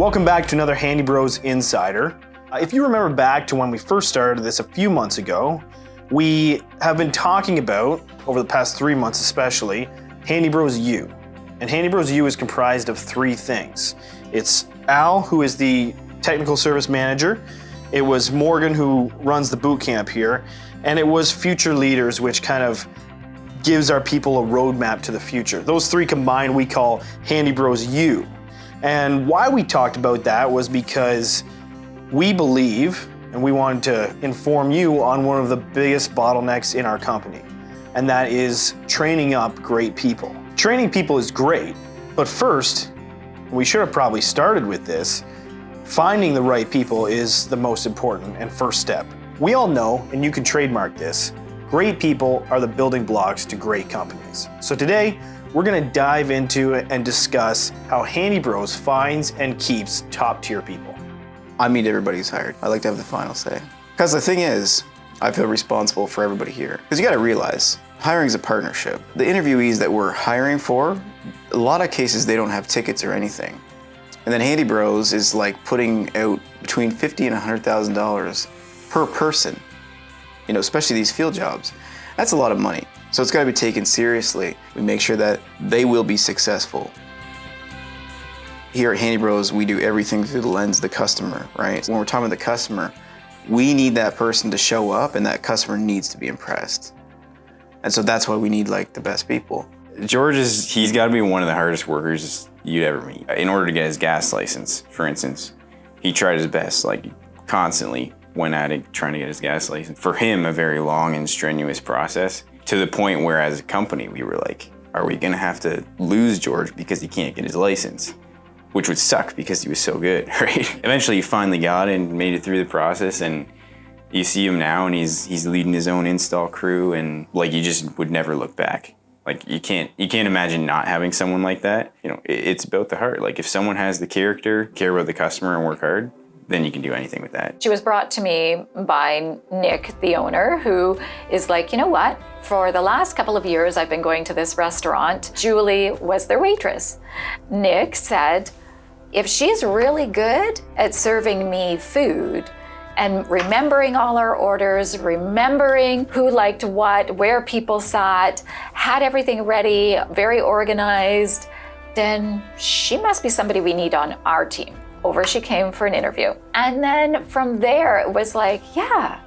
Welcome back to another Handy Bros Insider. If you remember back to when we first started this a few months ago, we have been talking about, over the past 3 months especially, Handy Bros U. And Handy Bros U is comprised of 3 things. It's Al, who is the technical service manager. It was Morgan, who runs the boot camp here. And it was Future Leaders, which kind of gives our people a roadmap to the future. Those 3 combined we call Handy Bros U. And why we talked about that was because we believe, and we wanted to inform you on one of the biggest bottlenecks in our company, and that is training up great people. Training people is great, but first, we should have probably started with this, finding the right people is the most important and first step. We all know, and you can trademark this, great people are the building blocks to great companies. So today, we're gonna dive into and discuss how Handy Bros finds and keeps top tier people. I mean, everybody's hired. I like to have the final say. Because the thing is, I feel responsible for everybody here. Because you gotta realize, hiring is a partnership. The interviewees that we're hiring for, a lot of cases they don't have tickets or anything. And then Handy Bros is like putting out between $50,000 and $100,000 per person. You know, especially these field jobs. That's a lot of money. So it's gotta be taken seriously. We make sure that they will be successful. Here at Handy Bros, we do everything through the lens of the customer, right? When we're talking about the customer, we need that person to show up and that customer needs to be impressed. And so that's why we need like the best people. George he's gotta be one of the hardest workers you'd ever meet. In order to get his gas license, for instance, he tried his best, like constantly went at it trying to get his gas license. For him, a very long and strenuous process, to the point where as a company, we were like, are we gonna have to lose George because he can't get his license? Which would suck because he was so good, right? Eventually he finally got it and made it through the process, and you see him now and he's leading his own install crew, and like you just would never look back. Like you can't imagine not having someone like that. You know, it's about the heart. Like if someone has the character, care about the customer and work hard, then you can do anything with that. She was brought to me by Nick, the owner, who is like, you know what? For the last couple of years, I've been going to this restaurant. Julie was their waitress. Nick said, if she's really good at serving me food and remembering all our orders, remembering who liked what, where people sat, had everything ready, very organized, then she must be somebody we need on our team. Over she came for an interview. And then from there, it was like, yeah,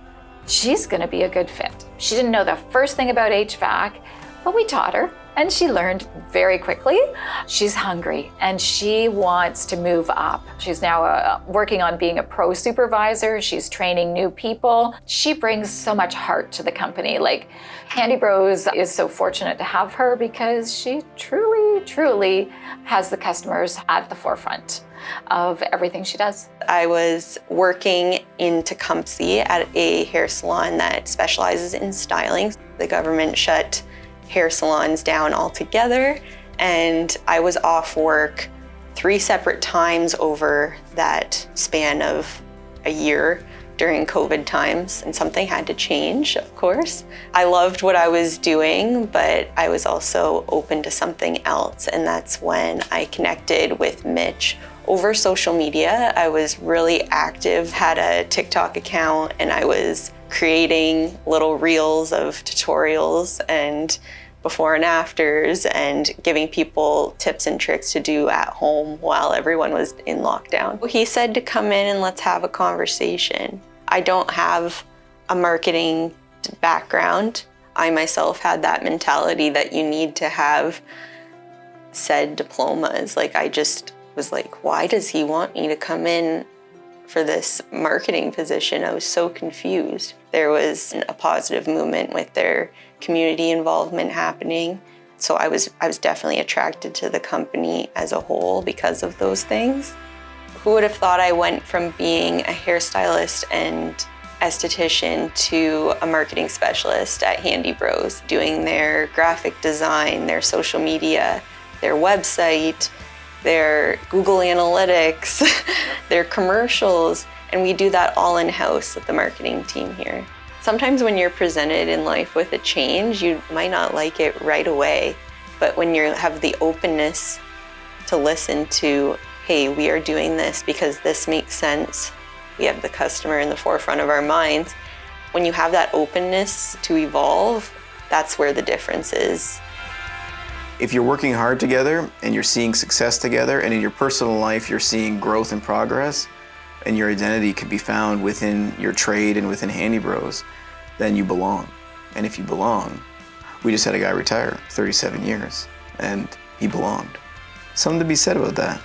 she's gonna be a good fit. She didn't know the first thing about HVAC, but we taught her and she learned very quickly. She's hungry and she wants to move up. She's now working on being a pro supervisor. She's training new people. She brings so much heart to the company. Like Handy Bros is so fortunate to have her because she truly has the customers at the forefront of everything she does. I was working in Tecumseh at a hair salon that specializes in styling. The government shut hair salons down altogether, and I was off work 3 separate times over that span of a year during COVID times, and something had to change, of course. I loved what I was doing, but I was also open to something else, and that's when I connected with Mitch over social media. I was really active, had a TikTok account, and I was creating little reels of tutorials and before and afters and giving people tips and tricks to do at home while everyone was in lockdown. He said to come in and let's have a conversation. I don't have a marketing background. I myself had that mentality that you need to have said diplomas. Like I just was like, why does he want me to come in for this marketing position? I was so confused. There was a positive movement with their community involvement happening. So I was definitely attracted to the company as a whole because of those things. Who would have thought I went from being a hairstylist and esthetician to a marketing specialist at Handy Bros, doing their graphic design, their social media, their website, their Google Analytics, their commercials, and we do that all in-house with the marketing team here. Sometimes when you're presented in life with a change, you might not like it right away, but when you have the openness to listen to hey, we are doing this because this makes sense. We have the customer in the forefront of our minds. When you have that openness to evolve, that's where the difference is. If you're working hard together and you're seeing success together, and in your personal life you're seeing growth and progress, and your identity can be found within your trade and within Handy Bros, then you belong. And if you belong, we just had a guy retire, 37 years, and he belonged. Something to be said about that.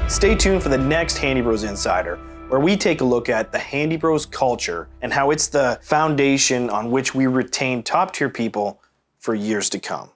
Stay tuned for the next Handy Bros Insider, where we take a look at the Handy Bros culture and how it's the foundation on which we retain top-tier people for years to come.